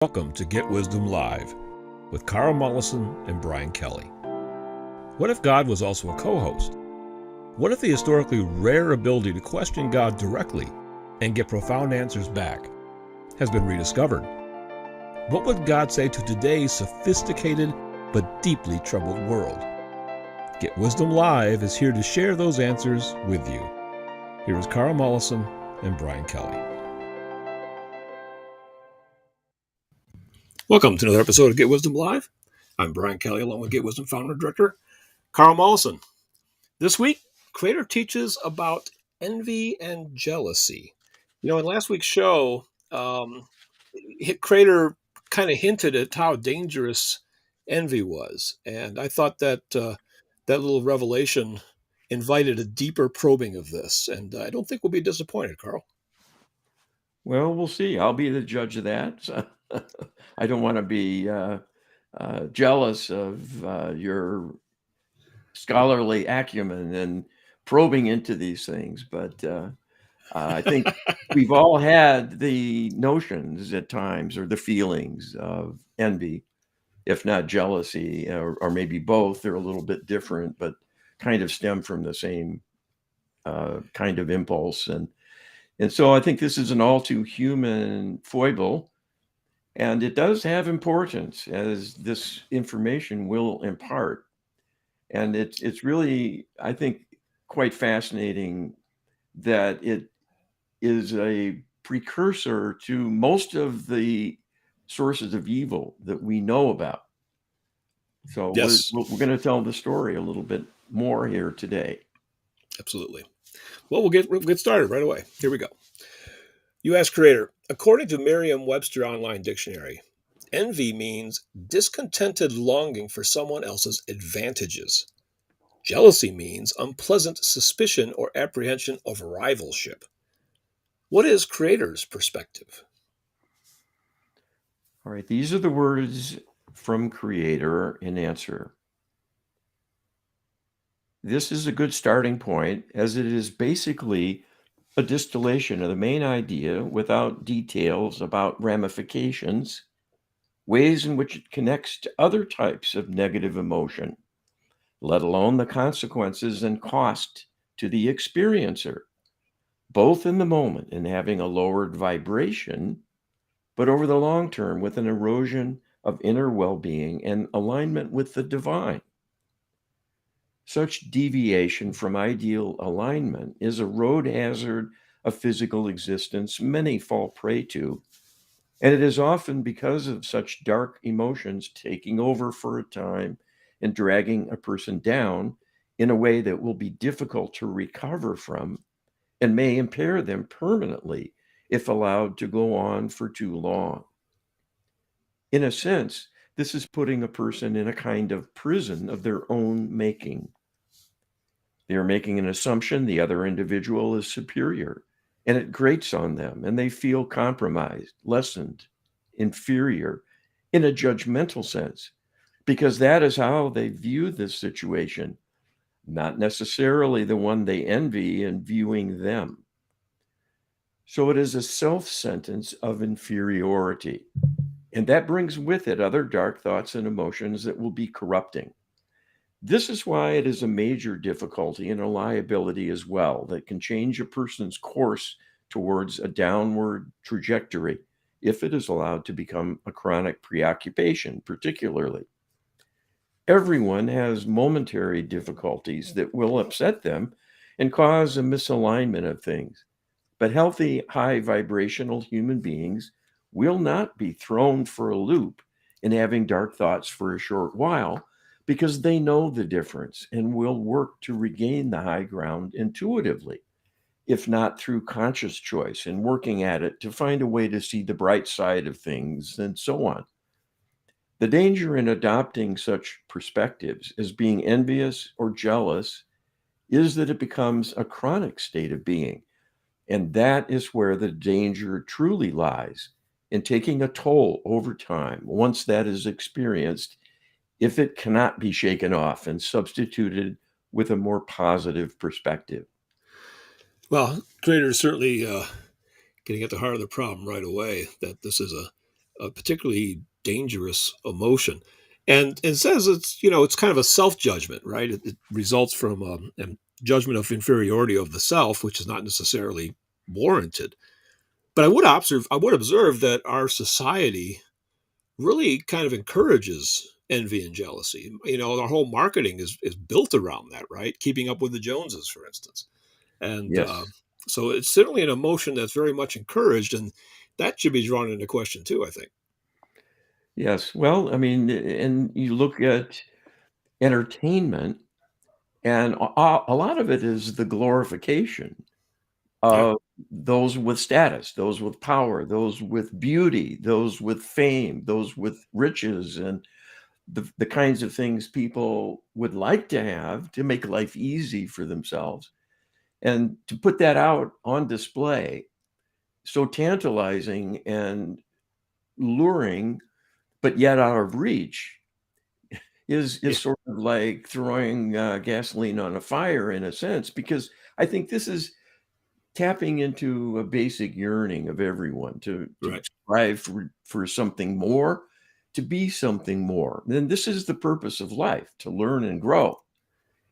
Welcome to Get Wisdom Live with Carl Mollison and Brian Kelly. What if God was also a co-host? What if the historically rare ability to question God directly and get profound answers back has been rediscovered? What would God say to today's sophisticated but deeply troubled world? Get Wisdom Live is here to share those answers with you. Here is Carl Mollison and Brian Kelly. Welcome to another episode of Get Wisdom Live. I'm Brian Kelly, along with Get Wisdom founder and director, Carl Mollison. This week, Creator teaches about envy and jealousy. In last week's show, Creator kind of hinted at how dangerous envy was. And I thought that that little revelation invited a deeper probing of this. And I don't think we'll be disappointed, Carl. Well, we'll see. I'll be the judge of that. I don't want to be jealous of your scholarly acumen and probing into these things, but I think we've all had the notions at times or the feelings of envy, if not jealousy, or maybe both. They're a little bit different, but kind of stem from the same kind of impulse. And so I think this is an all too human foible, and it does have importance as this information will impart. And it's really, I think, quite fascinating that it is a precursor to most of the sources of evil that we know about. So Yes, we're going to tell the story a little bit more here today. absolutely. Well, we'll get started right away. Here we go. You ask Creator, according to Merriam-Webster Online Dictionary, envy means discontented longing for someone else's advantages. Jealousy means unpleasant suspicion or apprehension of rivalship. What is Creator's perspective? All right, these are the words from Creator in answer. This is a good starting point, as it is basically a distillation of the main idea without details about ramifications, ways in which it connects to other types of negative emotion, let alone the consequences and cost to the experiencer, both in the moment and having a lowered vibration, but over the long term with an erosion of inner well-being and alignment with the divine. Such deviation from ideal alignment is a road hazard of physical existence many fall prey to, and it is often because of such dark emotions taking over for a time and dragging a person down in a way that will be difficult to recover from and may impair them permanently if allowed to go on for too long. In a sense, this is putting a person in a kind of prison of their own making. They are making an assumption the other individual is superior, and it grates on them, and they feel compromised, lessened, inferior in a judgmental sense, because that is how they view this situation, not necessarily the one they envy in viewing them. So it is a self sentence of inferiority, and that brings with it other dark thoughts and emotions that will be corrupting. This is why it is a major difficulty and a liability as well that can change a person's course towards a downward trajectory if it is allowed to become a chronic preoccupation, particularly. Everyone has momentary difficulties that will upset them and cause a misalignment of things. But healthy, high vibrational human beings will not be thrown for a loop in having dark thoughts for a short while because they know the difference and will work to regain the high ground intuitively, if not through conscious choice and working at it to find a way to see the bright side of things and so on. The danger in adopting such perspectives as being envious or jealous is that it becomes a chronic state of being. And that is where the danger truly lies in taking a toll over time once that is experienced, if it cannot be shaken off and substituted with a more positive perspective. Well, Creator is certainly getting at the heart of the problem right away, that this is a particularly dangerous emotion. And it says it's kind of a self judgment, right? It results from a judgment of inferiority of the self, which is not necessarily warranted. But I would observe that our society really kind of encourages envy and jealousy. Our whole marketing is built around that, right? Keeping up with the Joneses, for instance. And Yes. so it's certainly an emotion that's very much encouraged, and that should be drawn into question too, I think. Yes. Well, I mean, and you look at entertainment, and a lot of it is the glorification Yeah. of those with status, those with power, those with beauty, those with fame, those with riches, and the kinds of things people would like to have to make life easy for themselves. And to put that out on display, so tantalizing and luring, but yet out of reach, is Yeah. sort of like throwing gasoline on a fire in a sense, because I think this is tapping into a basic yearning of everyone to Right. strive for something more, to be something more. Then this is the purpose of life, to learn and grow.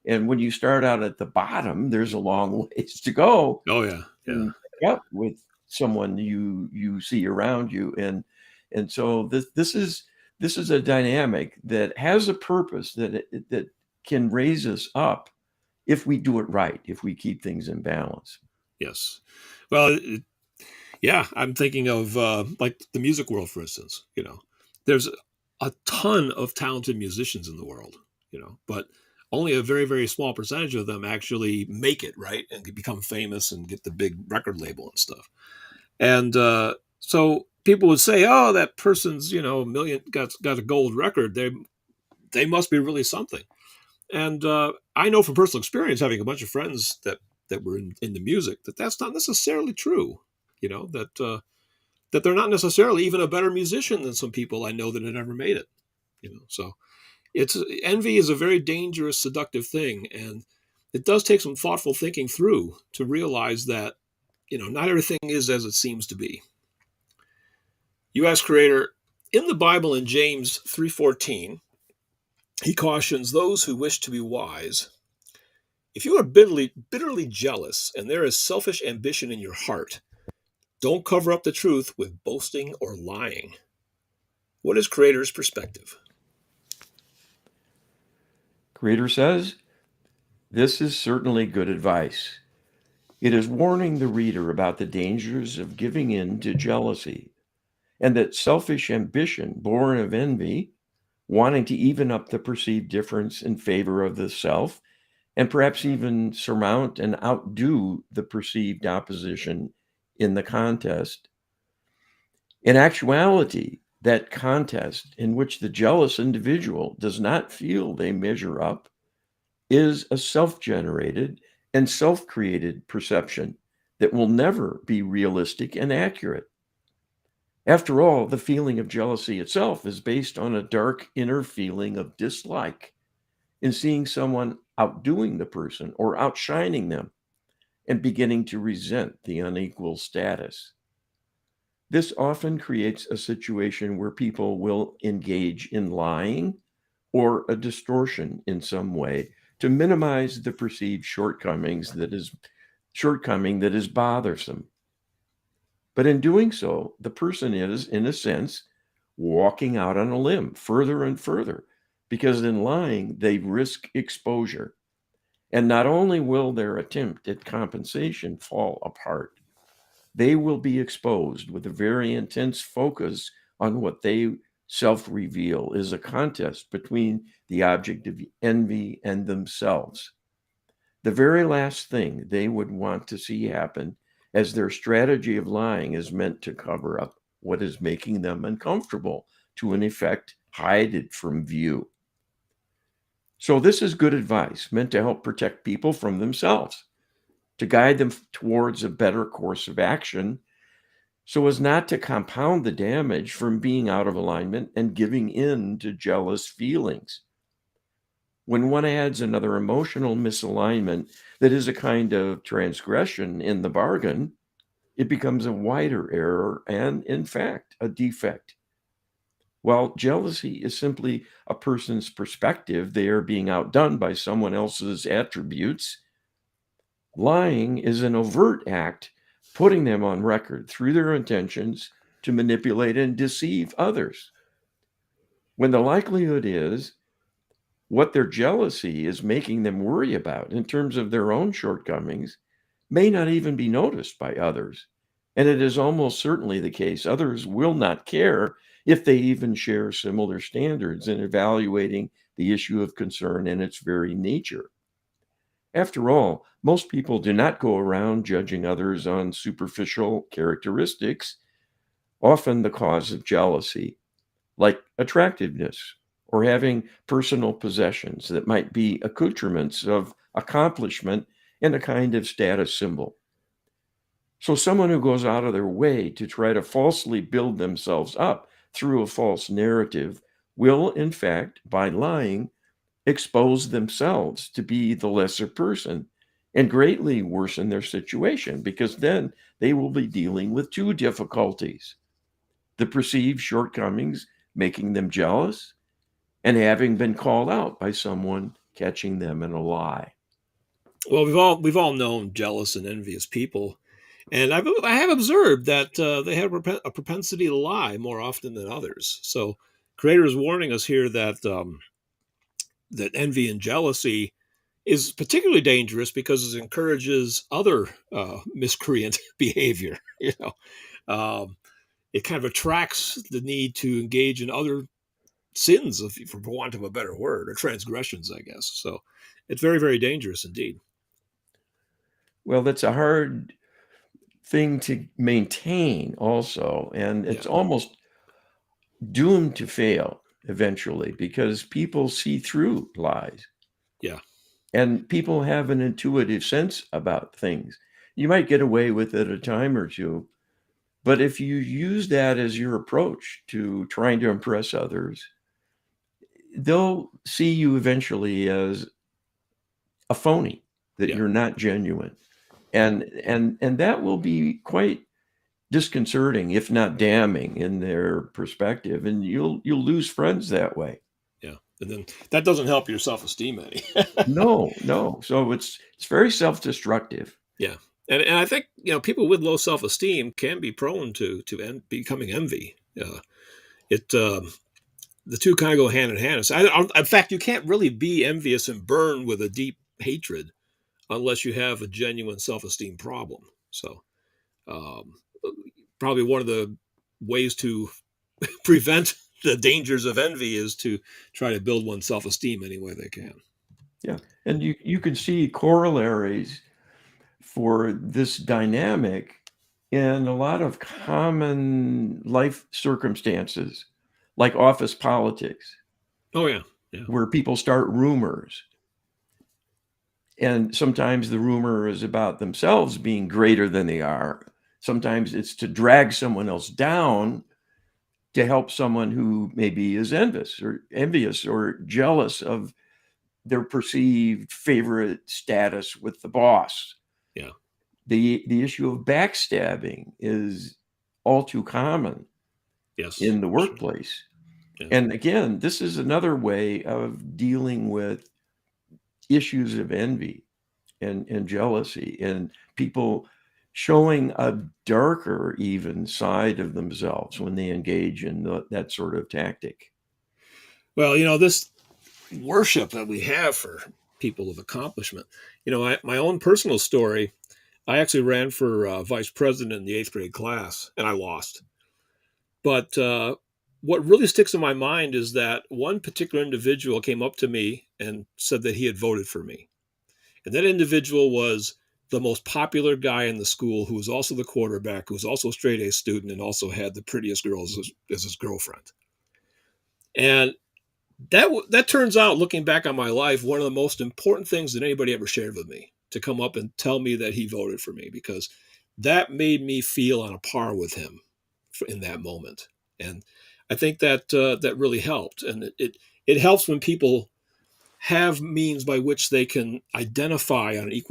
And when you start out at the bottom, there's a long ways to go Oh yeah. Yeah. to catch up with someone you see around you. And so this is a dynamic that has a purpose that can raise us up if we do it right, if we keep things in balance. Yes. Well, yeah, I'm thinking of like the music world, for instance. There's a ton of talented musicians in the world. But only a very, very small percentage of them actually make it right and become famous and get the big record label and stuff. And so people would say, "Oh, that person's a million got a gold record. They must be really something." And I know from personal experience, having a bunch of friends that were in the music, that's not necessarily true. That they're not necessarily even a better musician than some people I know that had never made it. So it's envy is a very dangerous, seductive thing, and it does take some thoughtful thinking through to realize that not everything is as it seems to be. U.S. Creator in the Bible in James 3:14, he cautions those who wish to be wise. If you are bitterly jealous and there is selfish ambition in your heart, don't cover up the truth with boasting or lying. What is Creator's perspective? Creator says, this is certainly good advice. It is warning the reader about the dangers of giving in to jealousy, and that selfish ambition, born of envy, wanting to even up the perceived difference in favor of the self, and perhaps even surmount and outdo the perceived opposition in the contest. In actuality, that contest in which the jealous individual does not feel they measure up is a self generated and self created perception that will never be realistic and accurate. After all, the feeling of jealousy itself is based on a dark inner feeling of dislike in seeing someone outdoing the person or outshining them and beginning to resent the unequal status. This often creates a situation where people will engage in lying or a distortion in some way to minimize the perceived shortcoming that is bothersome. But in doing so, the person is, in a sense, walking out on a limb further and further, because in lying, they risk exposure. And not only will their attempt at compensation fall apart, they will be exposed with a very intense focus on what they self reveal is a contest between the object of envy and themselves. The very last thing they would want to see happen, as their strategy of lying is meant to cover up what is making them uncomfortable, to in effect hide it from view. So, this is good advice meant to help protect people from themselves, to guide them towards a better course of action, so as not to compound the damage from being out of alignment and giving in to jealous feelings. When one adds another emotional misalignment that is a kind of transgression in the bargain, it becomes a wider error and, in fact, a defect. while jealousy is simply a person's perspective. They are being outdone by someone else's attributes. Lying is an overt act, putting them on record through their intentions to manipulate and deceive others. When the likelihood is what their jealousy is making them worry about in terms of their own shortcomings may not even be noticed by others. And it is almost certainly the case others will not care if they even share similar standards in evaluating the issue of concern in its very nature. After all, most people do not go around judging others on superficial characteristics, often the cause of jealousy, like attractiveness or having personal possessions that might be accoutrements of accomplishment and a kind of status symbol. So, someone who goes out of their way to try to falsely build themselves up through a false narrative will, in fact, by lying, expose themselves to be the lesser person and greatly worsen their situation, because then they will be dealing with two difficulties: the perceived shortcomings making them jealous, and having been called out by someone catching them in a lie. Well, we've all known jealous and envious people, and I have observed that they have a propensity to lie more often than others. So, Creator is warning us here that that envy and jealousy is particularly dangerous because it encourages other miscreant behavior. It kind of attracts the need to engage in other sins, for want of a better word, or transgressions, I guess. So, it's very, very dangerous indeed. Well, that's a hard thing to maintain, also, and Yeah, it's almost doomed to fail eventually because people see through lies yeah, and people have an intuitive sense about things. You might get away with it a time or two, but if you use that as your approach to trying to impress others, they'll see you eventually as a phony, that yeah. you're not genuine. And that will be quite disconcerting, if not damning, in their perspective, and you'll lose friends that way. Yeah, and then that doesn't help your self-esteem any. No, no. So it's very self-destructive. Yeah, and I think people with low self-esteem can be prone becoming envy. It The two kind of go hand in hand. So in fact, you can't really be envious and burn with a deep hatred unless you have a genuine self-esteem problem. So um, probably one of the ways to prevent the dangers of envy is to try to build one's self-esteem any way they can. Yeah. And you can see corollaries for this dynamic in a lot of common life circumstances, like office politics, Oh yeah, yeah, where people start rumors. And sometimes the rumor is about themselves being greater than they are. Sometimes it's to drag someone else down to help someone who maybe is envious or jealous of their perceived favorite status with the boss. yeah. The issue of backstabbing is all too common Yes, in the for sure. workplace. Yeah. And again, this is another way of dealing with issues of envy and jealousy, and people showing a darker even side of themselves when they engage in that sort of tactic. Well, this worship that we have for people of accomplishment. My own personal story. I actually ran for vice president in the eighth grade class, and I lost. But what really sticks in my mind is that one particular individual came up to me and said that he had voted for me. And that individual was the most popular guy in the school, who was also the quarterback, who was also a straight A student, and also had the prettiest girl as his girlfriend. And that turns out, looking back on my life, one of the most important things that anybody ever shared with me, to come up and tell me that he voted for me, because that made me feel on a par with him in that moment. And I think that that really helped, and it helps when people have means by which they can identify on an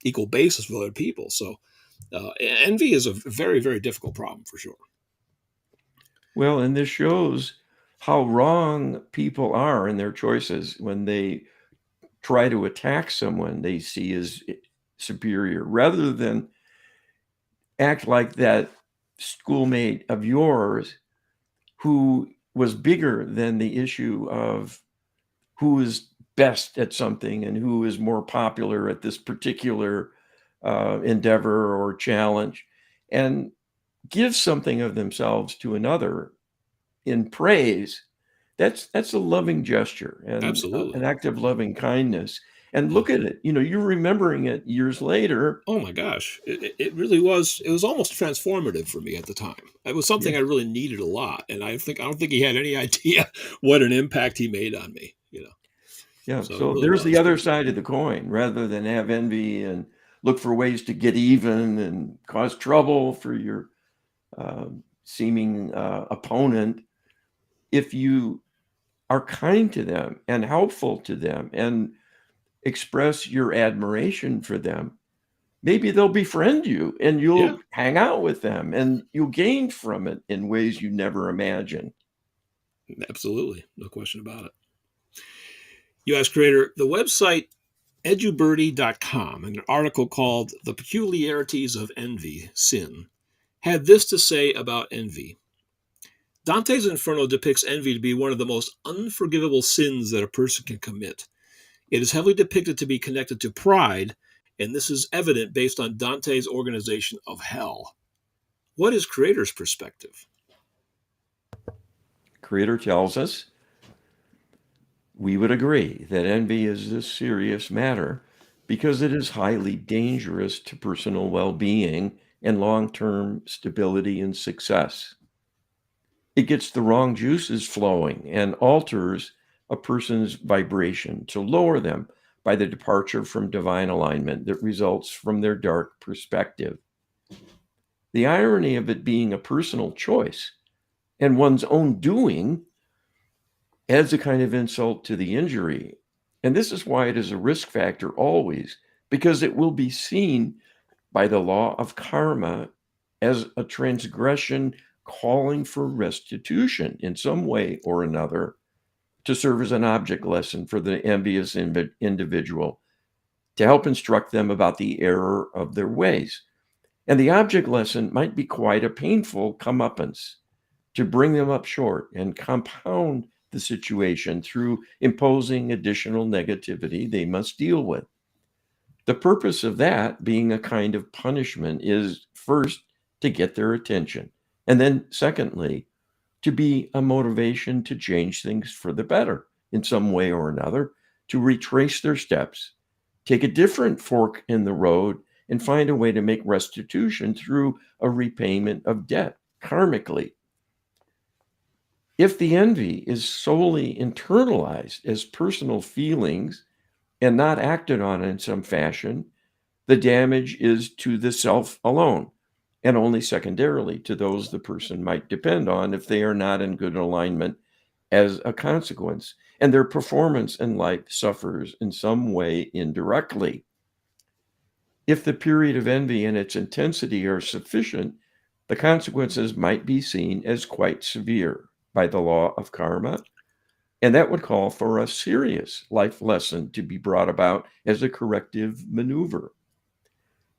equal basis with other people. So envy is a very, very difficult problem for sure. Well, and this shows how wrong people are in their choices when they try to attack someone they see as superior, rather than act like that schoolmate of yours who was bigger than the issue of who is best at something and who is more popular at this particular endeavor or challenge, and give something of themselves to another in praise. That's a loving gesture and an Absolutely. act of loving kindness. And Uh, look at it, you're remembering it years later. oh my gosh, it really was. It was almost transformative for me at the time. It was Yeah, something I really needed a lot, and I don't think he had any idea what an impact he made on me. yeah. So it So really there's the was. other side of the coin. Rather than have envy and look for ways to get even and cause trouble for your seeming opponent, if you are kind to them and helpful to them and express your admiration for them, maybe they'll befriend you and Yeah, you'll hang out with them and you'll gain from it in ways you never imagined. absolutely, no question about it. U.S. creator, the website edubirdie.com, in an article called "The Peculiarities of Envy, Sin," had this to say about envy. Dante's Inferno depicts envy to be one of the most unforgivable sins that a person can commit. It is heavily depicted to be connected to pride, and this is evident based on Dante's organization of hell. What is creator's perspective? Creator tells us we would agree that envy is a serious matter because it is highly dangerous to personal well being and long term stability and success. It gets the wrong juices flowing and alters a person's vibration to lower them by the departure from divine alignment that results from their dark perspective. The irony of it being a personal choice and one's own doing adds a kind of insult to the injury. And this is why it is a risk factor always, because it will be seen by the law of karma as a transgression calling for restitution in some way or another to serve as an object lesson for the envious individual to help instruct them about the error of their ways. And the object lesson might be quite a painful comeuppance to bring them up short and compound the situation through imposing additional negativity they must deal with. The purpose of that being a kind of punishment is first to get their attention, and then secondly, to be a motivation to change things for the better in some way or another, to retrace their steps, take a different fork in the road, and find a way to make restitution through a repayment of debt karmically. If the envy is solely internalized as personal feelings and not acted on in some fashion, the damage is to the self alone, and only secondarily to those the person might depend on if they are not in good alignment as a consequence, and their performance in life suffers in some way indirectly. If the period of envy and its intensity are sufficient, the consequences might be seen as quite severe by the law of karma, and that would call for a serious life lesson to be brought about as a corrective maneuver.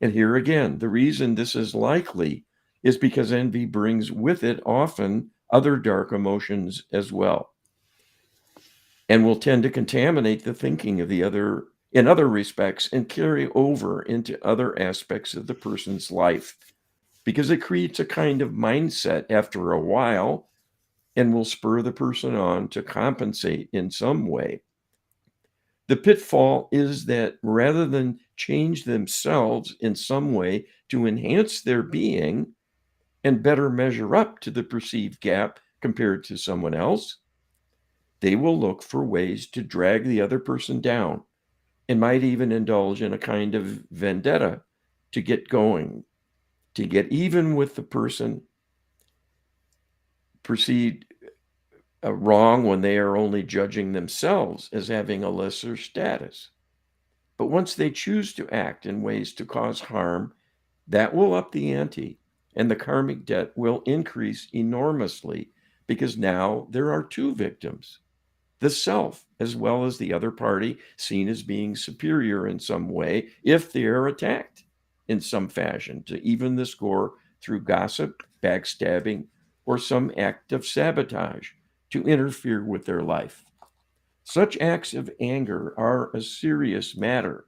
And here again, the reason this is likely is because envy brings with it often other dark emotions as well, and will tend to contaminate the thinking of the other in other respects and carry over into other aspects of the person's life because it creates a kind of mindset after a while and will spur the person on to compensate in some way. The pitfall is that rather than change themselves in some way to enhance their being and better measure up to the perceived gap compared to someone else, they will look for ways to drag the other person down and might even indulge in a kind of vendetta to get going, to get even with the person perceived wrong when they are only judging themselves as having a lesser status. But once they choose to act in ways to cause harm, that will up the ante, and the karmic debt will increase enormously because now there are two victims, the self as well as the other party, seen as being superior in some way if they are attacked in some fashion to even the score through gossip, backstabbing, or some act of sabotage to interfere with their life. Such acts of anger are a serious matter,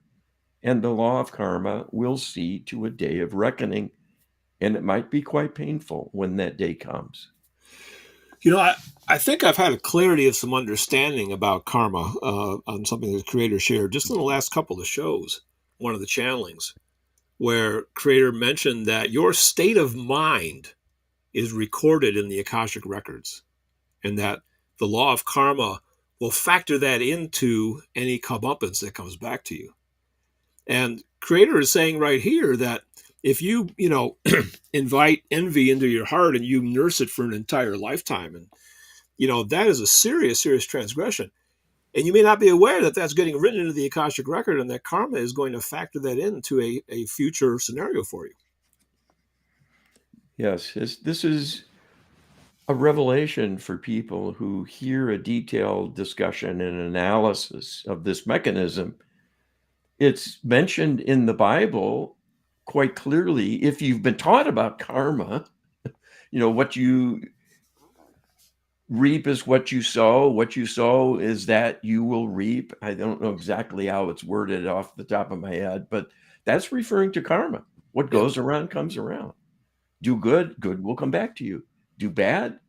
and the law of karma will see to a day of reckoning, and it might be quite painful when that day comes. I think I've had a clarity of some understanding about karma on something that the creator shared just in the last couple of shows, one of the channelings, where creator mentioned that your state of mind is recorded in the Akashic records and that the law of karma will factor that into any comeuppance that comes back to you. And creator is saying right here that if you invite envy into your heart and you nurse it for an entire lifetime, and that is a serious, serious transgression. And you may not be aware that that's getting written into the Akashic record and that karma is going to factor that into a future scenario for you. Yes, this is a revelation for people who hear a detailed discussion and analysis of this mechanism. It's mentioned in the Bible quite clearly. If you've been taught about karma, what you reap is what you sow. What you sow is that you will reap. I don't know exactly how it's worded off the top of my head, but that's referring to karma. What Yeah. goes around comes around. Do good, good will come back to you. Do bad,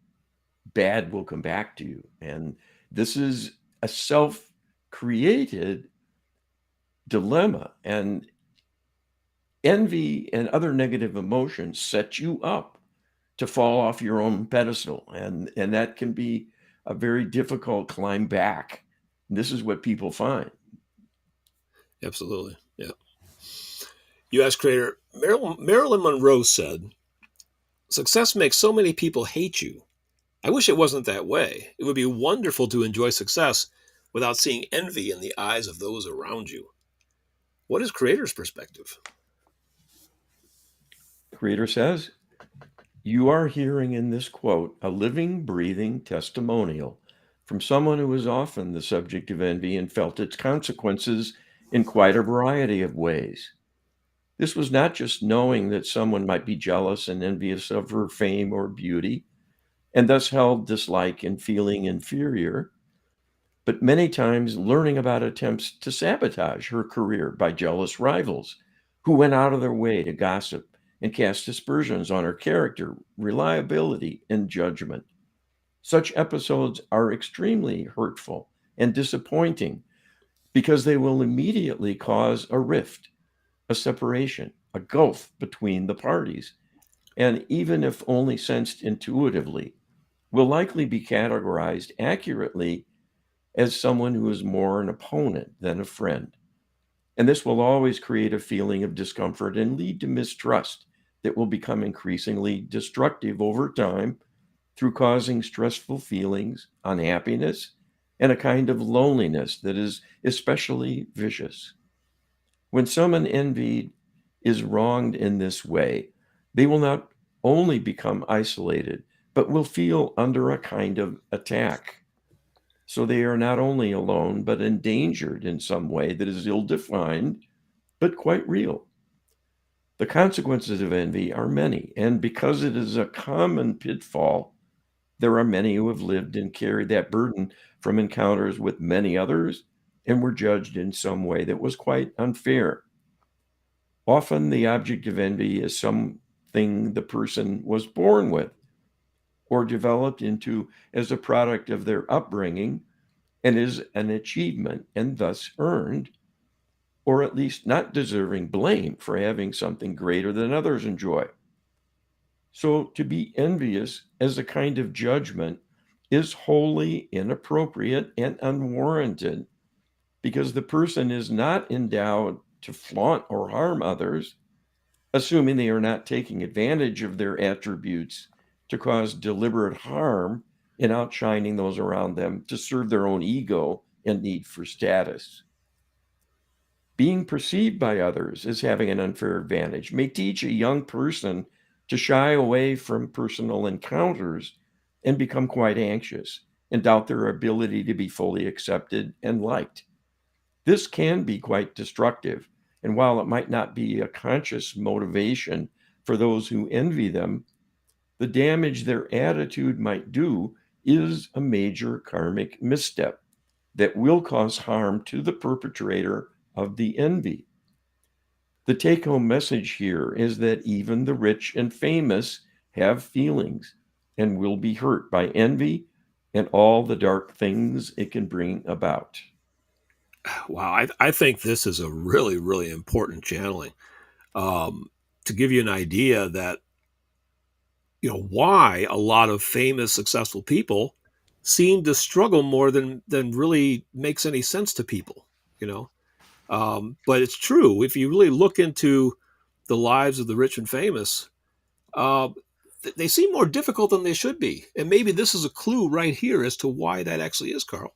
bad will come back to you. And this is a self-created dilemma. And envy and other negative emotions set you up to fall off your own pedestal. And that can be a very difficult climb back. And this is what people find. Absolutely. Yeah. U.S. creator Marilyn Monroe said, "Success makes so many people hate you. I wish it wasn't that way. It would be wonderful to enjoy success without seeing envy in the eyes of those around you." What is creator's perspective? Creator says, you are hearing in this quote a living, breathing testimonial from someone who was often the subject of envy and felt its consequences in quite a variety of ways. This was not just knowing that someone might be jealous and envious of her fame or beauty, and thus held dislike and feeling inferior, but many times learning about attempts to sabotage her career by jealous rivals who went out of their way to gossip and cast aspersions on her character, reliability, and judgment. Such episodes are extremely hurtful and disappointing because they will immediately cause a rift, a separation, a gulf between the parties, and even if only sensed intuitively, will likely be categorized accurately as someone who is more an opponent than a friend. And this will always create a feeling of discomfort and lead to mistrust that will become increasingly destructive over time through causing stressful feelings, unhappiness, and a kind of loneliness that is especially vicious. When someone envied is wronged in this way, they will not only become isolated, but will feel under a kind of attack. So they are not only alone, but endangered in some way that is ill defined, but quite real. The consequences of envy are many, and because it is a common pitfall, there are many who have lived and carried that burden from encounters with many others and were judged in some way that was quite unfair. Often the object of envy is something the person was born with or developed into as a product of their upbringing and is an achievement and thus earned, or at least not deserving blame for having something greater than others enjoy. So to be envious as a kind of judgment is wholly inappropriate and unwarranted because the person is not endowed to flaunt or harm others, assuming they are not taking advantage of their attributes to cause deliberate harm in outshining those around them to serve their own ego and need for status. Being perceived by others as having an unfair advantage may teach a young person to shy away from personal encounters and become quite anxious and doubt their ability to be fully accepted and liked. This can be quite destructive, and while it might not be a conscious motivation for those who envy them, the damage their attitude might do is a major karmic misstep that will cause harm to the perpetrator of the envy. The take home message here is that even the rich and famous have feelings and will be hurt by envy and all the dark things it can bring about. Wow, I think this is a really, really important channeling. Um, to give you an idea that, why a lot of famous, successful people seem to struggle more than really makes any sense to people, you know. But it's true. If you really look into the lives of the rich and famous, uh, they seem more difficult than they should be. And maybe this is a clue right here as to why that actually is, Carl.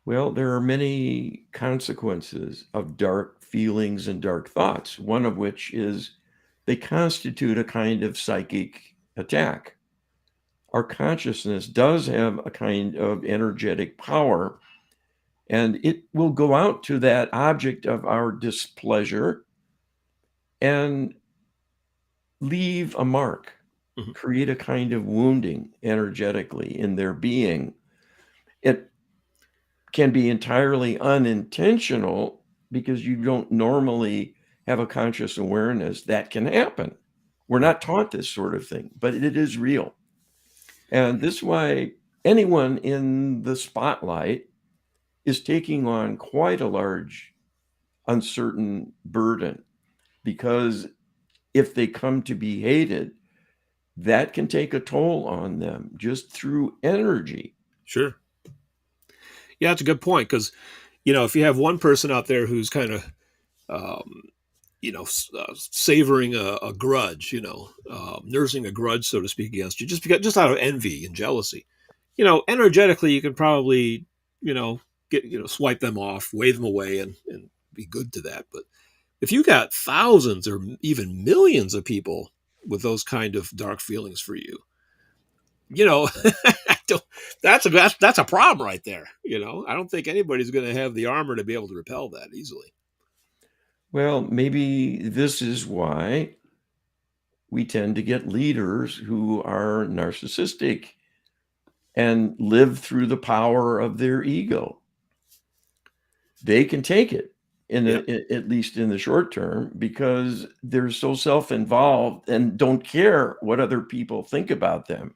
Well, there are many consequences of dark feelings and dark thoughts, one of which is they constitute a kind of psychic attack. Our consciousness does have a kind of energetic power, and it will go out to that object of our displeasure and leave a mark, Mhm. create a kind of wounding energetically in their being. It can be entirely unintentional because you don't normally have a conscious awareness that can happen. We're Right. not taught this sort of thing, but it is real. And this is why anyone in the spotlight is taking on quite a large, uncertain burden because if they come to be hated, that can take a toll on them just through energy. Sure. Yeah, that's a good point because if you have one person out there who's kind of um, savoring a grudge, nursing a grudge, so to speak, against you, just out of envy and jealousy. Energetically, you can probably, you know, swipe them off, wave them away, and be good to that. But if you got thousands or even millions of people with those kind of dark feelings for you, you know, that's a problem right there. I don't think anybody's going to have the armor to be able to repel that easily. Well, maybe this is why we tend to get leaders who are narcissistic and live through the power of their ego. They can take it Yep. at least in the short term because they're so self-involved and don't care what other people think about them.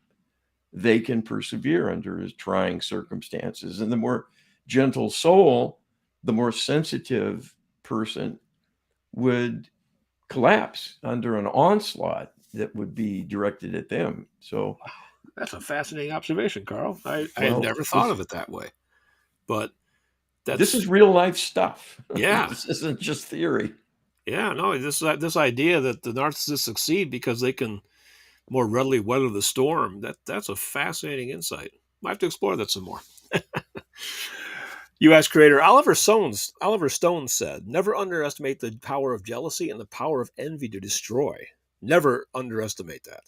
They can persevere under trying circumstances. And the more gentle soul, the more sensitive person would collapse under an onslaught that would be directed at them. So, That's a fascinating observation, Carl. I had well, never thought of it that way. But this that's is real life stuff. yeah, This isn't just theory. yeah. No, this idea that the narcissists succeed because they can more readily weather the storm. That's a fascinating insight. I have to explore that some more. U.S. creator Oliver Stone said, "Never underestimate the power of jealousy and the power of envy to destroy. Never underestimate that."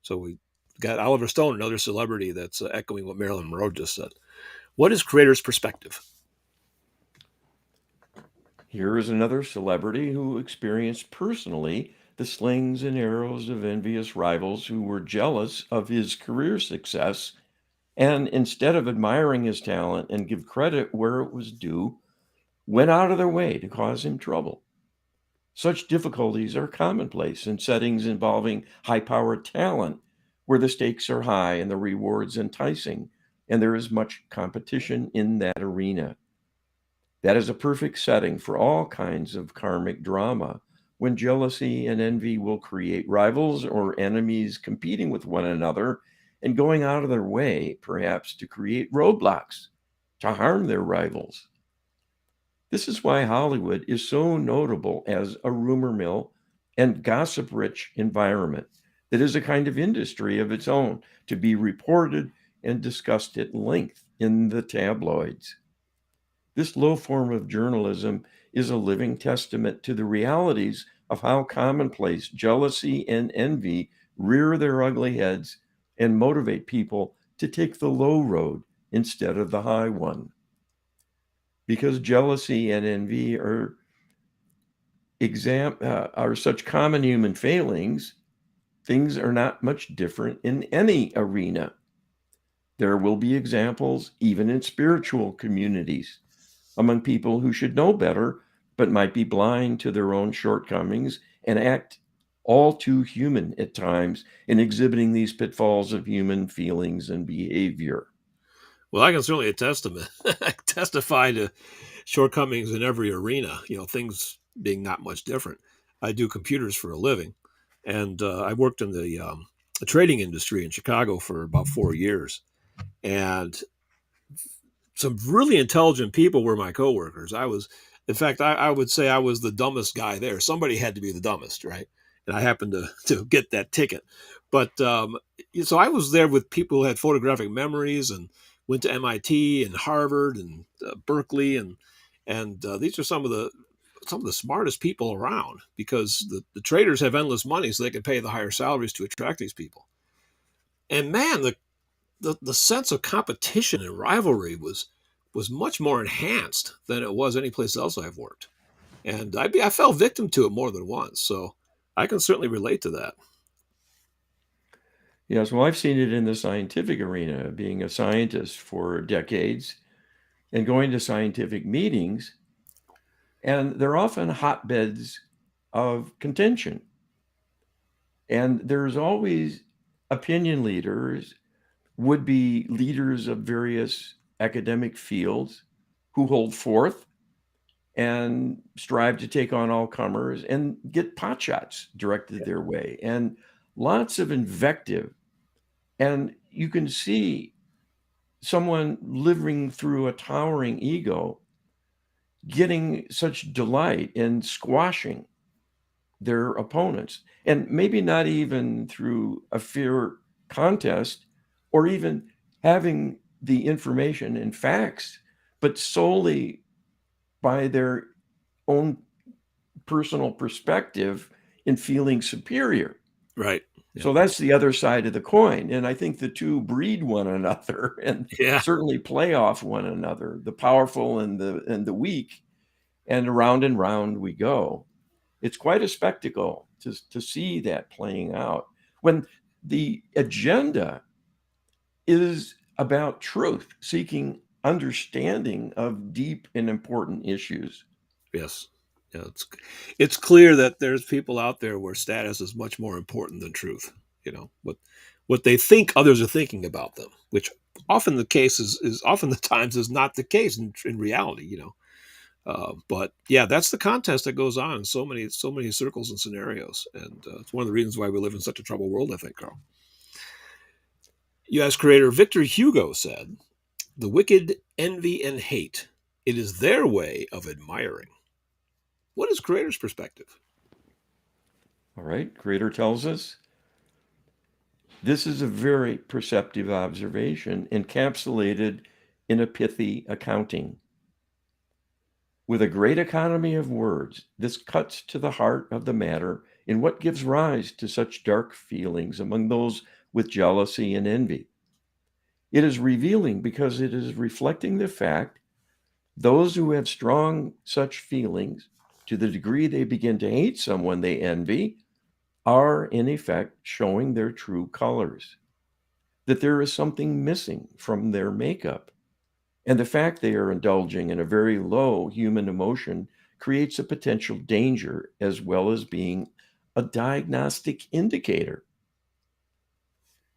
So we got Oliver Stone, another celebrity that's echoing what Marilyn Monroe just said. What is creator's perspective? Here is another celebrity who experienced personally the slings and arrows of envious rivals who were jealous of his career success and instead of admiring his talent and give credit where it was due, went out of their way to cause him trouble. Such difficulties are commonplace in settings involving high powered talent, where the stakes are high and the rewards enticing, and there is much competition in that arena. That is a perfect setting for all kinds of karmic drama, when jealousy and envy will create rivals or enemies competing with one another and going out of their way, perhaps, to create roadblocks to harm their rivals. This is why Hollywood is so notable as a rumor mill and gossip rich environment that is a kind of industry of its own to be reported and discussed at length in the tabloids. This low form of journalism is a living testament to the realities of how commonplace jealousy and envy rear their ugly heads and motivate people to take the low road instead of the high one. Because jealousy and envy are such common human failings, things are not much different in any arena. There will be examples even in spiritual communities among people who should know better but might be blind to their own shortcomings and act all too human at times in exhibiting these pitfalls of human feelings and behavior. Well, I can certainly testify to shortcomings in every arena, things being not much different. I do computers for a living, and I worked in the trading industry in Chicago for about 4 years. And some really intelligent people were my coworkers. In fact, I would say I was the dumbest guy there. Somebody had to be the dumbest, right? And I happened to get that ticket. But so I was there with people who had photographic memories and went to MIT and Harvard and Berkeley, and these are some of the smartest people around, because the traders have endless money, so they can pay the higher salaries to attract these people. And man, the sense of competition and rivalry was much more enhanced than it was any place else I've worked, and I fell victim to it more than once. So I can certainly relate to that. Yes, well, I've seen it in the scientific arena, being a scientist for decades and going to scientific meetings, and they're often hotbeds of contention. And there's always opinion leaders, would be leaders of various academic fields who hold forth and strive to take on all comers and get potshots directed their way, and lots of invective. And you can see someone living through a towering ego getting such delight in squashing their opponents, and maybe not even through a fair contest or even having the information and facts, but solely by their own personal perspective in feeling superior. Right. Yeah. So that's the other side of the coin. And I think the two breed one another and Yeah. certainly play off one another, the powerful and the weak, and round we go. It's quite a spectacle to see that playing out when the agenda is about truth, seeking understanding of deep and important issues. Yes. Yeah. It's clear that there's people out there where status is much more important than truth. What they think others are thinking about them, which often the case is often the times is not the case in reality. But yeah, that's the contest that goes on in so many circles and scenarios, and it's one of the reasons why we live in such a troubled world, I think, Carl. U.S. creator Victor Hugo said, "The wicked envy and hate. It is their way of admiring." What is creator's perspective? All right, Creator tells us this is a very perceptive observation encapsulated in a pithy accounting. With a great economy of words, this cuts to the heart of the matter in what gives rise to such dark feelings among those with jealousy and envy. It is revealing because it is reflecting the fact those who have strong such feelings, to the degree they begin to hate someone they envy, are in effect showing their true colors, that there is something missing from their makeup. And the fact they are indulging in a very low human emotion creates a potential danger as well as being a diagnostic indicator.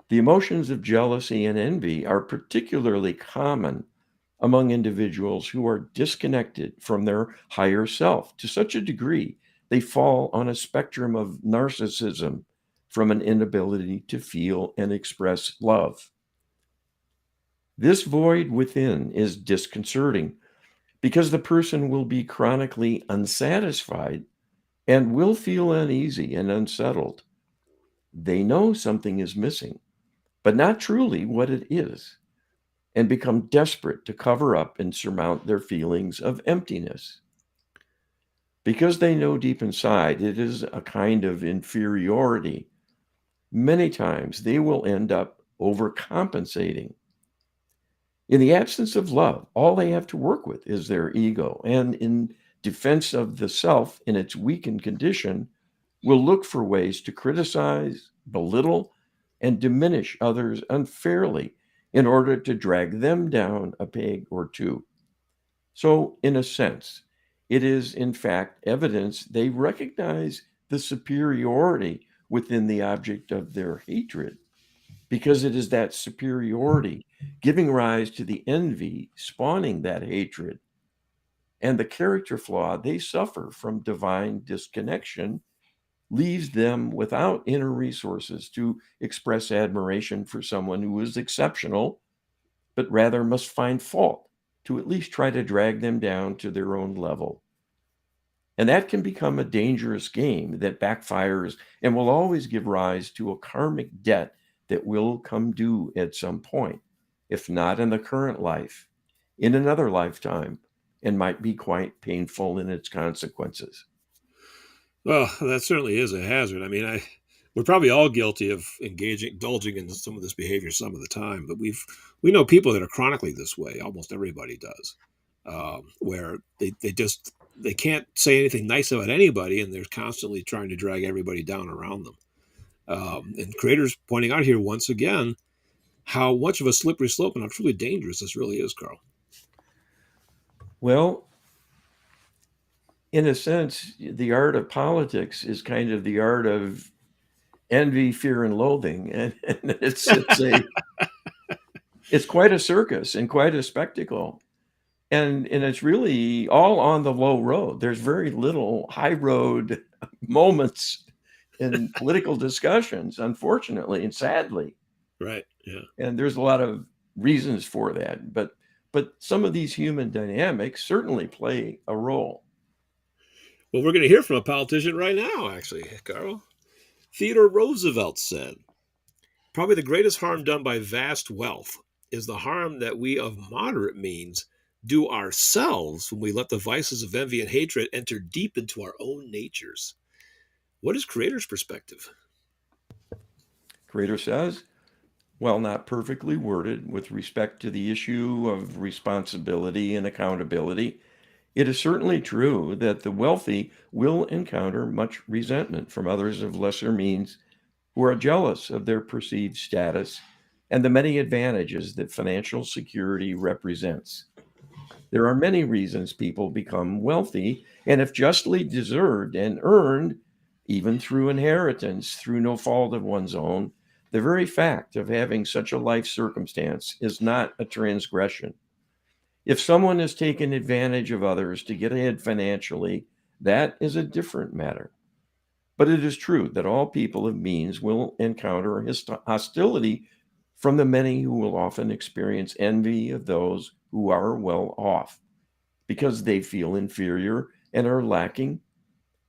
The emotions of jealousy and envy are particularly common among individuals who are disconnected from their higher self to such a degree they fall on a spectrum of narcissism from an inability to feel and express love. This void within is disconcerting because the person will be chronically unsatisfied and will feel uneasy and unsettled. They know something is missing, but not truly what it is, and become desperate to cover up and surmount their feelings of emptiness. Because they know deep inside it is a kind of inferiority, many times they will end up overcompensating. In the absence of love, all they have to work with is their ego, and in defense of the self in its weakened condition, will look for ways to criticize, belittle, and diminish others unfairly in order to drag them down a peg or two. So, in a sense, it is in fact evidence they recognize the superiority within the object of their hatred, because it is that superiority giving rise to the envy spawning that hatred, and the character flaw they suffer from divine disconnection leaves them without inner resources to express admiration for someone who is exceptional, but rather must find fault to at least try to drag them down to their own level. And that can become a dangerous game that backfires and will always give rise to a karmic debt that will come due at some point, if not in the current life, in another lifetime, and might be quite painful in its consequences. Well, that certainly is a hazard. I mean, we're probably all guilty of indulging in some of this behavior some of the time, but we know people that are chronically this way. Almost everybody does, where they can't say anything nice about anybody, and they're constantly trying to drag everybody down around them. And creators pointing out here once again how much of a slippery slope and how truly dangerous this really is, Carl. Well, in a sense, the art of politics is kind of the art of envy, fear, and loathing, and it's quite a circus and quite a spectacle, and it's really all on the low road. There's very little high road moments in political discussions, unfortunately and sadly, Right. Yeah. and there's a lot of reasons for that. But some of these human dynamics certainly play a role. Well, we're going to hear from a politician right now, actually, Carl. Theodore Roosevelt said, probably the greatest harm done by vast wealth is the harm that we of moderate means do ourselves when we let the vices of envy and hatred enter deep into our own natures. What is Creator's perspective? Creator says, while not perfectly worded with respect to the issue of responsibility and accountability, it is certainly true that the wealthy will encounter much resentment from others of lesser means who are jealous of their perceived status and the many advantages that financial security represents. There are many reasons people become wealthy, and if justly deserved and earned, even through inheritance, through no fault of one's own, the very fact of having such a life circumstance is not a transgression. If someone has taken advantage of others to get ahead financially, that is a different matter. But it is true that all people of means will encounter hostility from the many who will often experience envy of those who are well off because they feel inferior and are lacking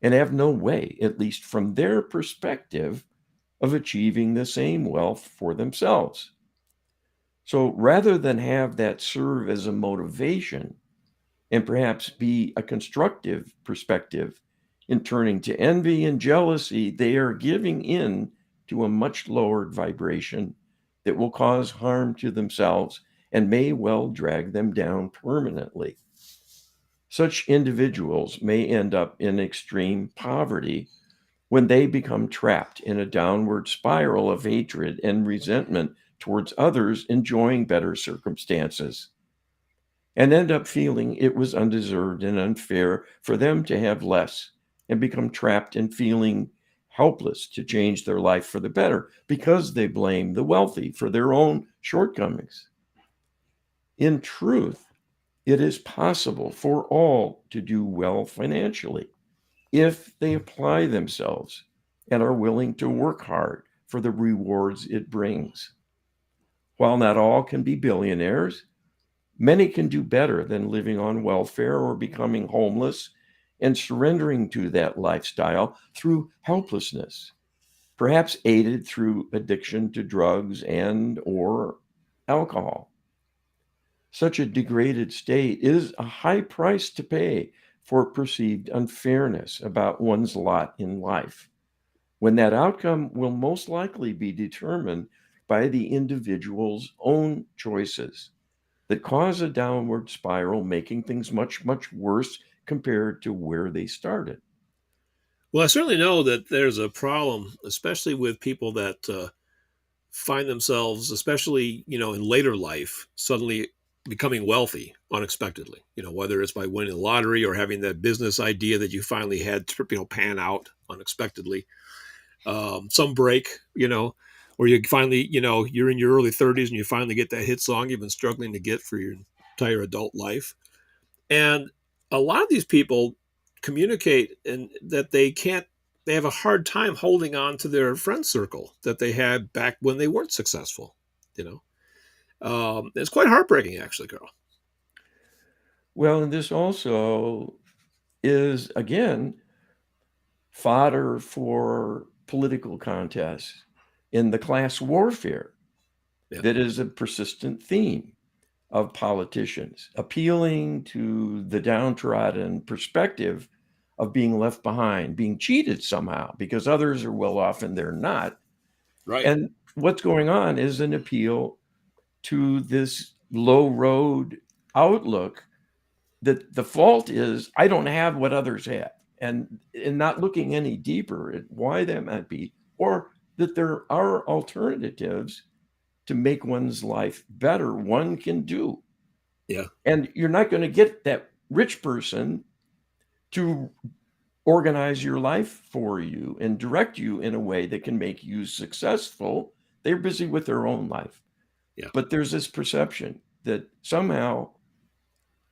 and have no way, at least from their perspective, of achieving the same wealth for themselves. So rather than have that serve as a motivation and perhaps be a constructive perspective in turning to envy and jealousy, they are giving in to a much lowered vibration that will cause harm to themselves and may well drag them down permanently. Such individuals may end up in extreme poverty when they become trapped in a downward spiral of hatred and resentment towards others enjoying better circumstances, and end up feeling it was undeserved and unfair for them to have less, and become trapped in feeling helpless to change their life for the better because they blame the wealthy for their own shortcomings. In truth, it is possible for all to do well financially if they apply themselves and are willing to work hard for the rewards it brings. While not all can be billionaires, many can do better than living on welfare or becoming homeless and surrendering to that lifestyle through helplessness, perhaps aided through addiction to drugs and or alcohol. Such a degraded state is a high price to pay for perceived unfairness about one's lot in life, when that outcome will most likely be determined by the individual's own choices that cause a downward spiral, making things much, much worse compared to where they started. Well, I certainly know that there's a problem, especially with people that find themselves, especially in later life, suddenly becoming wealthy unexpectedly. Whether it's by winning the lottery or having that business idea that you finally had to pan out unexpectedly. Some break, or you finally, you're in your early 30s and you finally get that hit song you've been struggling to get for your entire adult life. And a lot of these people communicate and that they have a hard time holding on to their friend circle that they had back when they weren't successful. It's quite heartbreaking, actually, Carl. Well, and this also is, again, fodder for political contests in the class warfare Yeah. that is a persistent theme of politicians, appealing to the downtrodden perspective of being left behind, being cheated somehow because others are well off and they're not. Right. And what's going on is an appeal to this low road outlook that the fault is I don't have what others have, and not looking any deeper at why that might be, or that there are alternatives to make one's life better one can do. Yeah. And you're not going to get that rich person to organize your life for you and direct you in a way that can make you successful. They're busy with their own life. Yeah. But there's this perception that somehow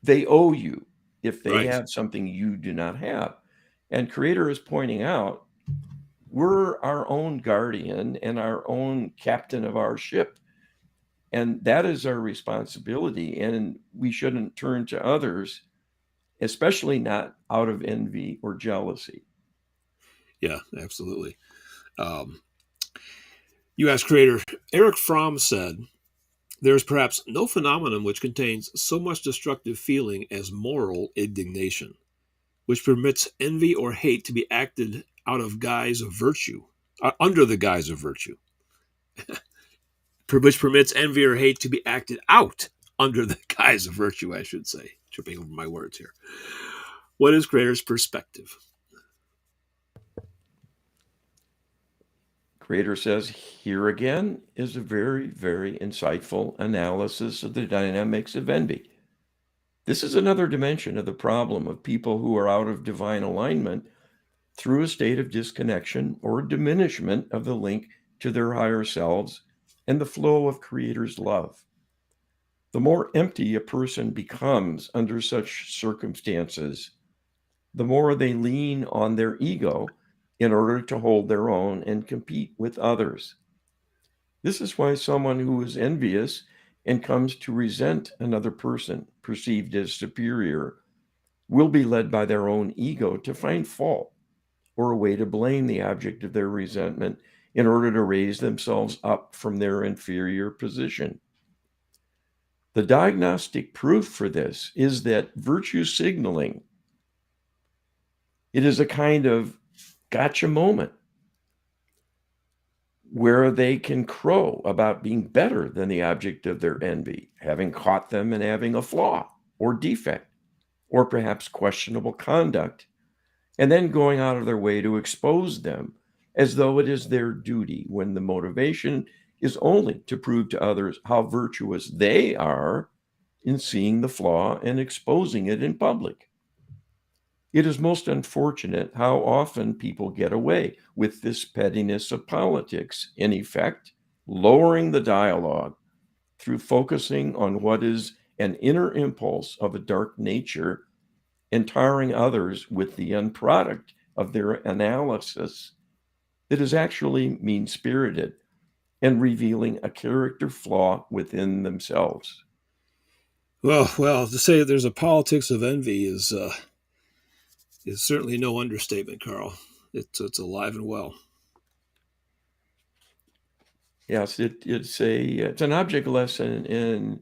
they owe you if they Right. have something you do not have. And Creator is pointing out we're our own guardian and our own captain of our ship. And that is our responsibility. And we shouldn't turn to others, especially not out of envy or jealousy. Yeah, absolutely. Um, U.S. creator Eric Fromm said, "There is perhaps no phenomenon which contains so much destructive feeling as moral indignation, which permits envy or hate to be acted out of guise of virtue, under the guise of virtue, which permits envy or hate to be acted out under the guise of virtue, I should say." Tripping over my words here. What is Creator's perspective? Creator says, here again is a very, very insightful analysis of the dynamics of envy. This is another dimension of the problem of people who are out of divine alignment through a state of disconnection or diminishment of the link to their higher selves and the flow of Creator's love. The more empty a person becomes under such circumstances, the more they lean on their ego in order to hold their own and compete with others. This is why someone who is envious and comes to resent another person perceived as superior will be led by their own ego to find fault or a way to blame the object of their resentment in order to raise themselves up from their inferior position. The diagnostic proof for this is that virtue signaling, it is a kind of gotcha moment where they can crow about being better than the object of their envy, having caught them and having a flaw or defect, or perhaps questionable conduct, and then going out of their way to expose them as though it is their duty when the motivation is only to prove to others how virtuous they are in seeing the flaw and exposing it in public. It is most unfortunate how often people get away with this pettiness of politics, in effect, lowering the dialogue through focusing on what is an inner impulse of a dark nature and tarring others with the end product of their analysis that is actually mean spirited and revealing a character flaw within themselves. Well, to say there's a politics of envy is certainly no understatement, Carl. It's alive and well. Yes, it's an object lesson in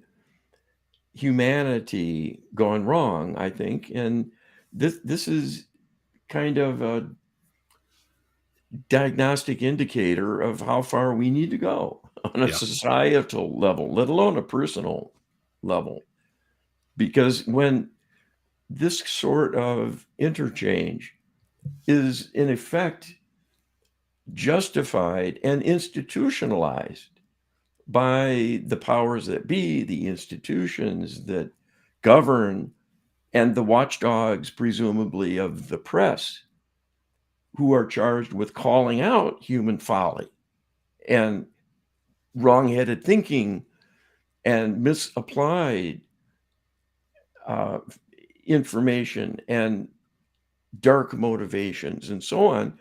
humanity gone wrong, I think, and this is kind of a diagnostic indicator of how far we need to go. on a Yeah. societal level, let alone a personal level. Because when this sort of interchange is in effect justified and institutionalized by the powers that be, the institutions that govern, and the watchdogs, presumably, of the press, who are charged with calling out human folly and wrong-headed thinking and misapplied uh, information and dark motivations and so on.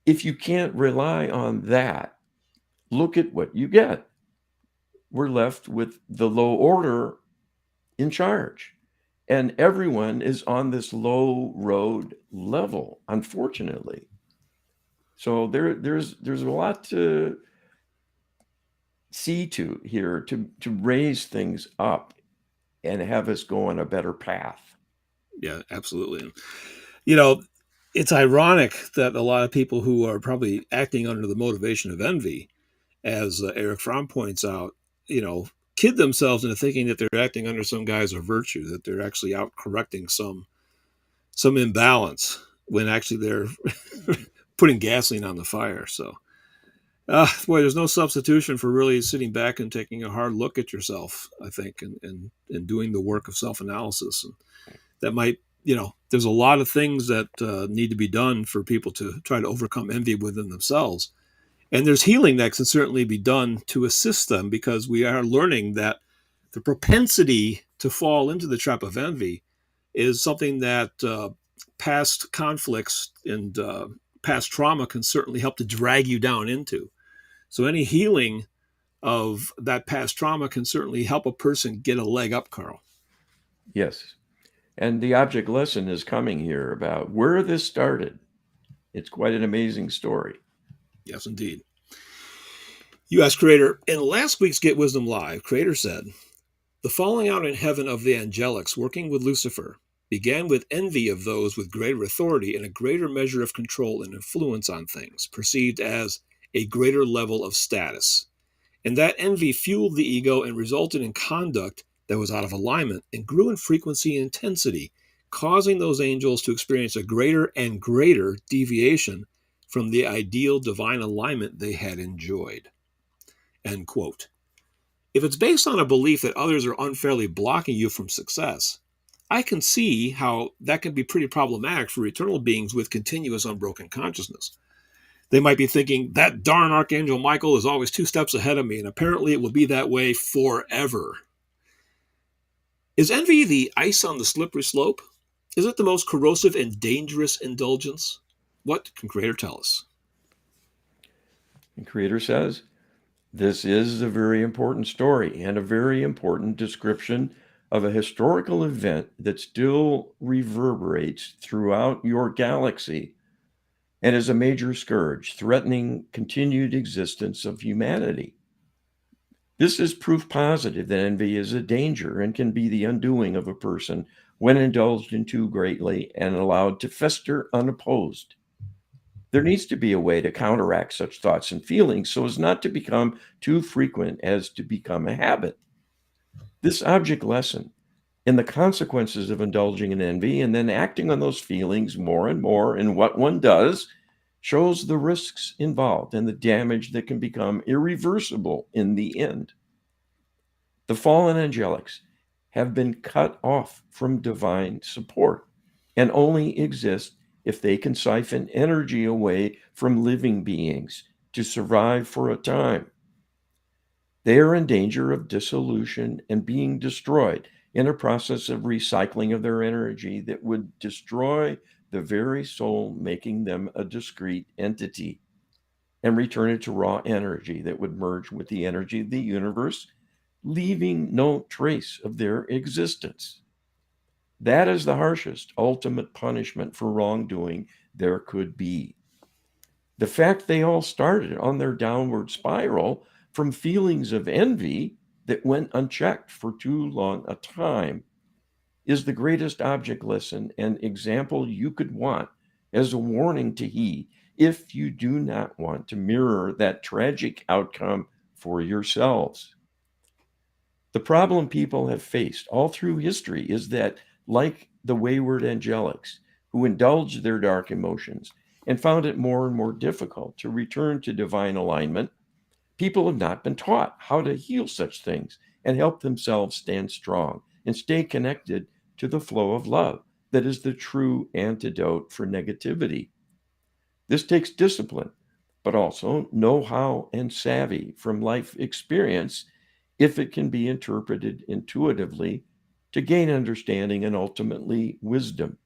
If you can't rely on that, look at what you get. We're left with the low order in charge. And everyone is on this low road level, unfortunately. So there's a lot to see to here to raise things up and have us go on a better path. Yeah, absolutely. And, you know, it's ironic that a lot of people who are probably acting under the motivation of envy, as Eric Fromm points out, kid themselves into thinking that they're acting under some guise of virtue, that they're actually out correcting some imbalance when actually they're putting gasoline on the fire. So, boy, there's no substitution for really sitting back and taking a hard look at yourself, I think, and doing the work of self-analysis. And that might, there's a lot of things that need to be done for people to try to overcome envy within themselves. And there's healing that can certainly be done to assist them, because we are learning that the propensity to fall into the trap of envy is something that past conflicts and past trauma can certainly help to drag you down into. So any healing of that past trauma can certainly help a person get a leg up, Carl. Yes. And the object lesson is coming here about where this started. It's quite an amazing story. Yes, indeed. You asked Creator, in last week's Get Wisdom Live, Creator said, the falling out in heaven of the angelics working with Lucifer began with envy of those with greater authority and a greater measure of control and influence on things, perceived as a greater level of status. And that envy fueled the ego and resulted in conduct that was out of alignment and grew in frequency and intensity, causing those angels to experience a greater and greater deviation from the ideal divine alignment they had enjoyed. End quote. If it's based on a belief that others are unfairly blocking you from success, I can see how that can be pretty problematic for eternal beings with continuous unbroken consciousness. They might be thinking, that darn Archangel Michael is always 2 steps ahead of me, and apparently it will be that way forever. Is envy the ice on the slippery slope? Is it the most corrosive and dangerous indulgence? What can Creator tell us? The Creator says, this is a very important story and a very important description of a historical event that still reverberates throughout your galaxy and is a major scourge threatening continued existence of humanity. This is proof positive that envy is a danger and can be the undoing of a person when indulged in too greatly and allowed to fester unopposed. There needs to be a way to counteract such thoughts and feelings so as not to become too frequent as to become a habit. This object lesson in the consequences of indulging in envy and then acting on those feelings more and more in what one does shows the risks involved and the damage that can become irreversible in the end. The fallen angelics have been cut off from divine support and only exist if they can siphon energy away from living beings to survive for a time. They are in danger of dissolution and being destroyed in a process of recycling of their energy that would destroy the very soul, making them a discrete entity, and return it to raw energy that would merge with the energy of the universe, leaving no trace of their existence. That is the harshest ultimate punishment for wrongdoing there could be. The fact they all started on their downward spiral from feelings of envy that went unchecked for too long a time is the greatest object lesson and example you could want as a warning to heed if you do not want to mirror that tragic outcome for yourselves. The problem people have faced all through history is that, like the wayward angelics who indulged their dark emotions and found it more and more difficult to return to divine alignment, people have not been taught how to heal such things and help themselves stand strong and stay connected to the flow of love that is the true antidote for negativity. This takes discipline, but also know how and savvy from life experience if it can be interpreted intuitively to gain understanding and ultimately wisdom.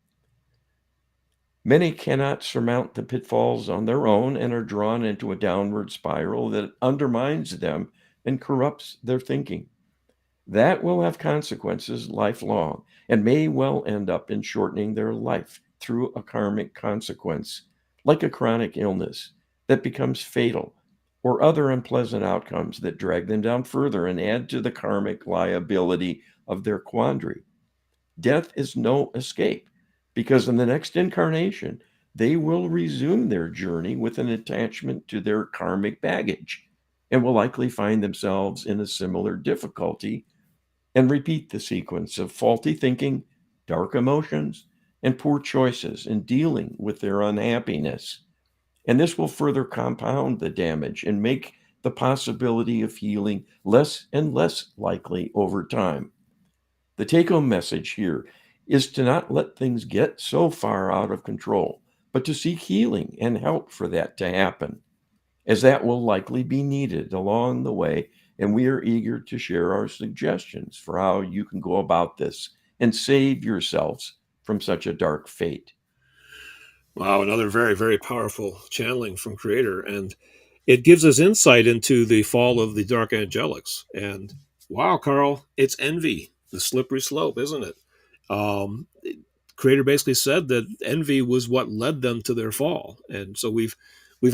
Many cannot surmount the pitfalls on their own and are drawn into a downward spiral that undermines them and corrupts their thinking. That will have consequences lifelong and may well end up in shortening their life through a karmic consequence, like a chronic illness that becomes fatal or other unpleasant outcomes that drag them down further and add to the karmic liability of their quandary. Death is no escape because in the next incarnation, they will resume their journey with an attachment to their karmic baggage and will likely find themselves in a similar difficulty and repeat the sequence of faulty thinking, dark emotions, and poor choices in dealing with their unhappiness. And this will further compound the damage and make the possibility of healing less and less likely over time. The take home message here is to not let things get so far out of control, but to seek healing and help for that to happen, as that will likely be needed along the way. And we are eager to share our suggestions for how you can go about this and save yourselves from such a dark fate. Wow, another very, very powerful channeling from Creator. And it gives us insight into the fall of the dark angelics. And wow, Carl, it's envy, the slippery slope, isn't it? Um, Creator basically said that envy was what led them to their fall. And so we've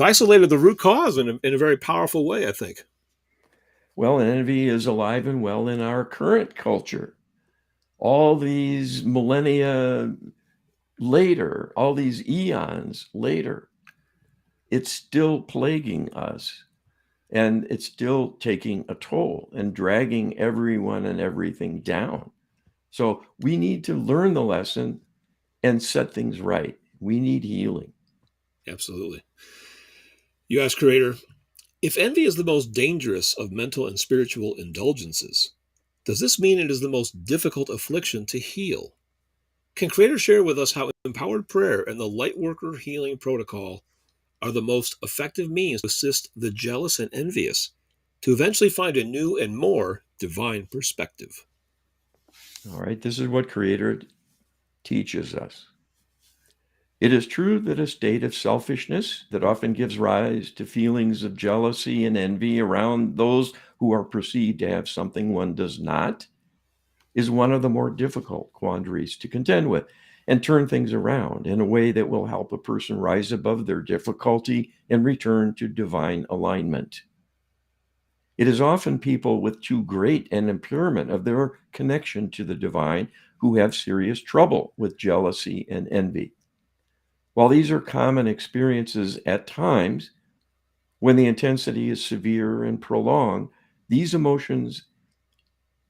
isolated the root cause in a very powerful way, I think. Well, envy is alive and well in our current culture. All these millennia later, all these eons later, it's still plaguing us and it's still taking a toll and dragging everyone and everything down. So we need to learn the lesson and set things right. We need healing. Absolutely. You ask Creator, if envy is the most dangerous of mental and spiritual indulgences, does this mean it is the most difficult affliction to heal? Can Creator share with us how empowered prayer and the Lightworker healing protocol are the most effective means to assist the jealous and envious to eventually find a new and more divine perspective? All right, this is what Creator teaches us. It is true that a state of selfishness that often gives rise to feelings of jealousy and envy around those who are perceived to have something one does not is one of the more difficult quandaries to contend with and turn things around in a way that will help a person rise above their difficulty and return to divine alignment. It is often people with too great an impairment of their connection to the divine who have serious trouble with jealousy and envy. While these are common experiences at times, when the intensity is severe and prolonged, these emotions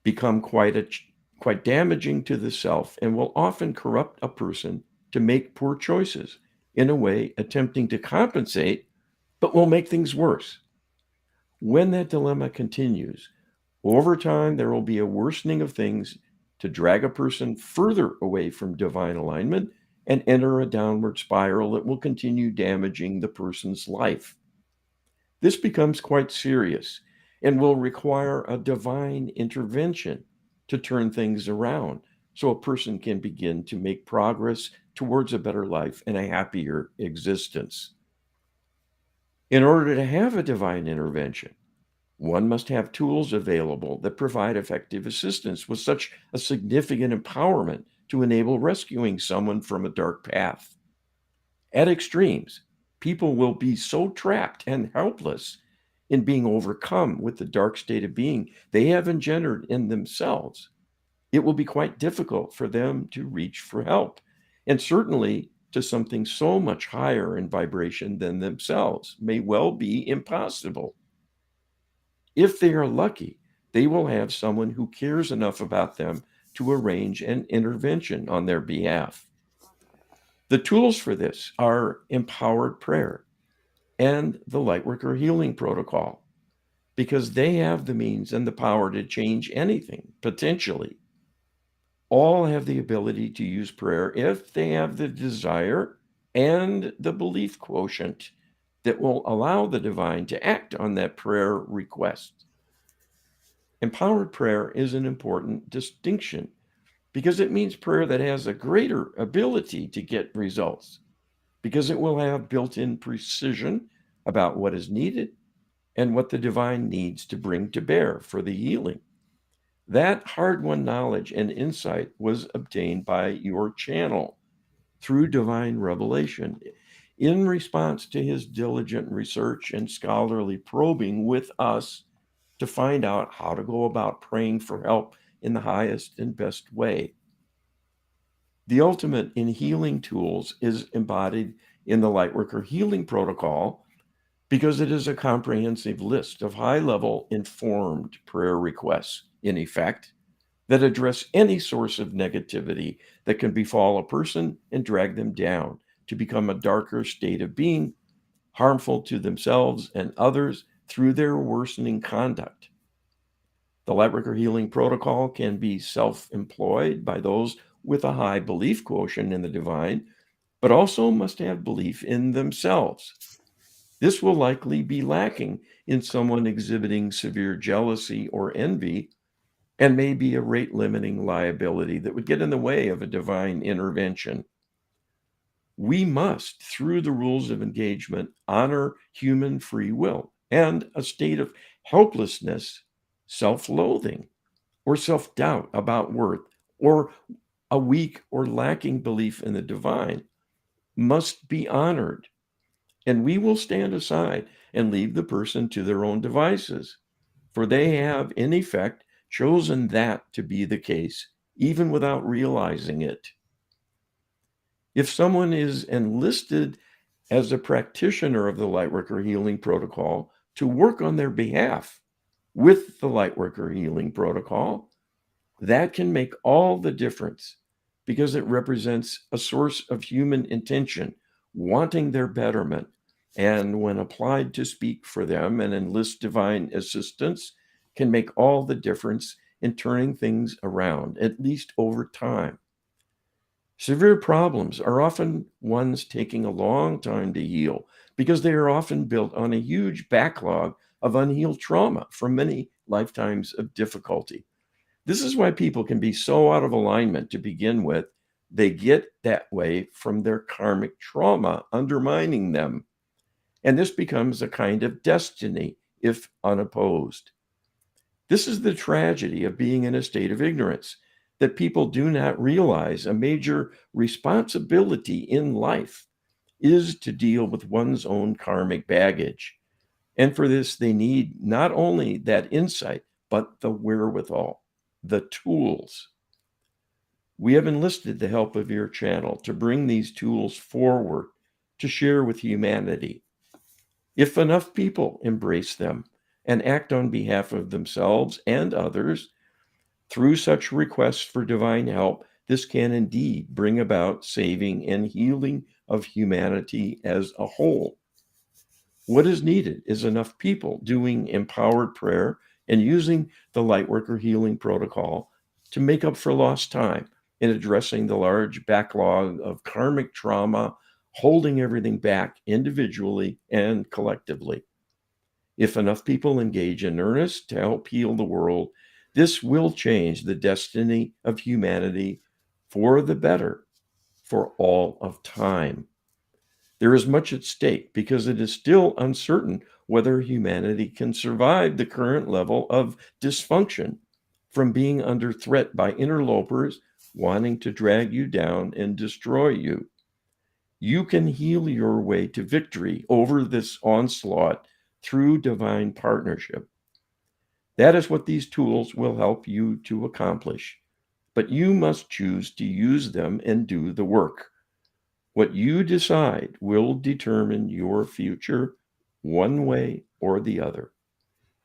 become quite damaging to the self and will often corrupt a person to make poor choices in a way attempting to compensate, but will make things worse. When that dilemma continues, over time there will be a worsening of things to drag a person further away from divine alignment and enter a downward spiral that will continue damaging the person's life. This becomes quite serious and will require a divine intervention to turn things around so a person can begin to make progress towards a better life and a happier existence. In order to have a divine intervention, one must have tools available that provide effective assistance with such a significant empowerment to enable rescuing someone from a dark path. At extremes, people will be so trapped and helpless in being overcome with the dark state of being they have engendered in themselves. It will be quite difficult for them to reach for help, and certainly to something so much higher in vibration than themselves may well be impossible. If they are lucky, they will have someone who cares enough about them to arrange an intervention on their behalf. The tools for this are empowered prayer and the Lightworker Healing Protocol, because they have the means and the power to change anything, potentially. All have the ability to use prayer if they have the desire and the belief quotient that will allow the divine to act on that prayer request. Empowered prayer is an important distinction because it means prayer that has a greater ability to get results, because it will have built-in precision about what is needed and what the divine needs to bring to bear for the healing. That hard-won knowledge and insight was obtained by your channel through divine revelation in response to his diligent research and scholarly probing with us to find out how to go about praying for help in the highest and best way. The ultimate in healing tools is embodied in the Lightworker Healing Protocol because it is a comprehensive list of high-level informed prayer requests, in effect, that address any source of negativity that can befall a person and drag them down to become a darker state of being, harmful to themselves and others through their worsening conduct. The Lightworker Healing Protocol can be self-employed by those with a high belief quotient in the divine, but also must have belief in themselves. This will likely be lacking in someone exhibiting severe jealousy or envy, and may be a rate-limiting liability that would get in the way of a divine intervention. We must, through the rules of engagement, honor human free will and a state of helplessness, self-loathing, or self-doubt about worth, or a weak or lacking belief in the divine must be honored. And we will stand aside and leave the person to their own devices, for they have, in effect, chosen that to be the case, even without realizing it. If someone is enlisted as a practitioner of the Lightworker Healing Protocol to work on their behalf with the Lightworker Healing Protocol, that can make all the difference because it represents a source of human intention, wanting their betterment, and when applied to speak for them and enlist divine assistance, can make all the difference in turning things around, at least over time. Severe problems are often ones taking a long time to heal because they are often built on a huge backlog of unhealed trauma from many lifetimes of difficulty. This is why people can be so out of alignment to begin with. They get that way from their karmic trauma undermining them. And this becomes a kind of destiny if unopposed. This is the tragedy of being in a state of ignorance, that people do not realize a major responsibility in life is to deal with one's own karmic baggage. And for this, they need not only that insight, but the wherewithal, the tools. We have enlisted the help of your channel to bring these tools forward to share with humanity. If enough people embrace them and act on behalf of themselves and others through such requests for divine help, this can indeed bring about saving and healing of humanity as a whole. What is needed is enough people doing empowered prayer and using the Lightworker Healing Protocol to make up for lost time in addressing the large backlog of karmic trauma, holding everything back individually and collectively. If enough people engage in earnest to help heal the world, this will change the destiny of humanity for the better for all of time. There is much at stake because it is still uncertain whether humanity can survive the current level of dysfunction from being under threat by interlopers wanting to drag you down and destroy you. You can heal your way to victory over this onslaught through divine partnership. That is what these tools will help you to accomplish, but you must choose to use them and do the work. What you decide will determine your future one way or the other.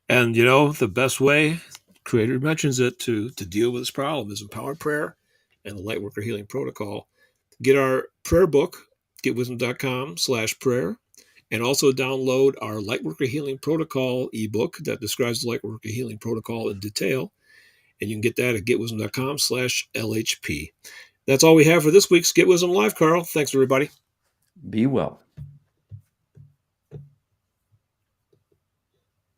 And you know, the best way, Creator mentions it, to deal with this problem is empowered prayer and the Lightworker Healing Protocol. Get our prayer book, getwisdom.com/prayer, and also download our Lightworker Healing Protocol ebook that describes the Lightworker Healing Protocol in detail. And you can get that at getwisdom.com/LHP. That's all we have for this week's Get Wisdom Live, Carl. Thanks, everybody. Be well.